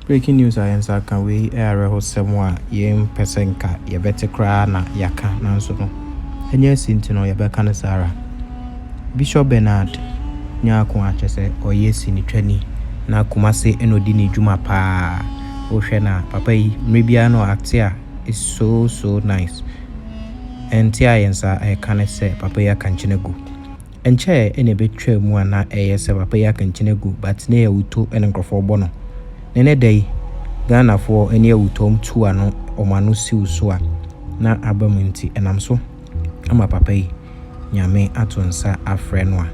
Breaking news ayensa kan we area ho semwa yem pesenka ye betekra na yaka nanso no enye sinti no ye beka ne sara Bishsp Benard NYARKO achese oyesi ni twani na kumase enodi ni dwuma pa o hwe na papa yi mrebia no atia is so nice enti ayensa e kan se papa ya kan chinegu enche ene betwa mu ana eyese papa ya kan chinegu but ne ya uto ene nkrofo bono nene day Ghana for any utom tu ano omanu siu so a na abamunti enam so ama papa yi nyame atonsa afre no a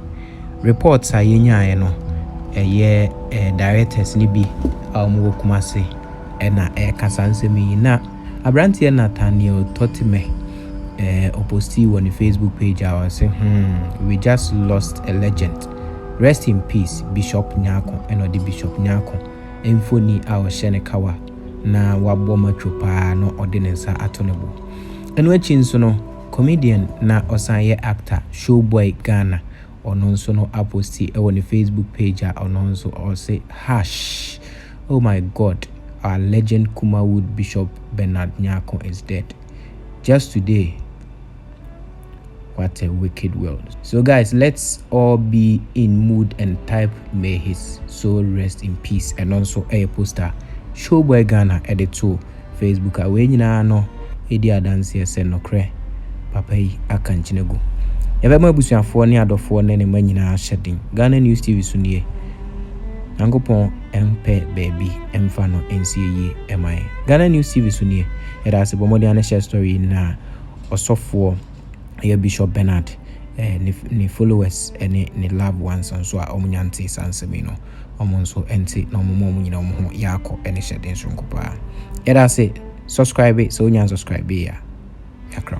reports ayenyae no eye directors ni bi amu Kumase ena kasansemi na abrantie Nathaniel Totime opposti on the Facebook page I was saying we just lost a legend, rest in peace Bishsp NYARKO and the Bishsp NYARKO Emfoni our Shenekawa na waboma chupa no ordinance atonebo. And when chinsono comedian na osanye actor Showboy Ghana ononso no aposti on the Facebook page ononso or say hash. Oh my God, our legend Kumawood Bishsp Benard NYARKO is dead. Just today. What a wicked world. So guys, let's all be in mood and type may his soul rest in peace, and also a poster Showboy Ghana edit to Facebook away no edi adanse se no kre papa yi akanchinego ebe ma busuafo ne adofo ne ne manyina shedding Ghana News TV so nie Angopon MP baby emfa no NCA MI Ghana News TV so nie era se bomodi an share story na osofo Bishsp Benard ni followers ni loved ones so a omunyanti sansemi no omonso enti no momo nyina omo yako shedin so nkopa era say subscribe so nyan subscribe ya yakra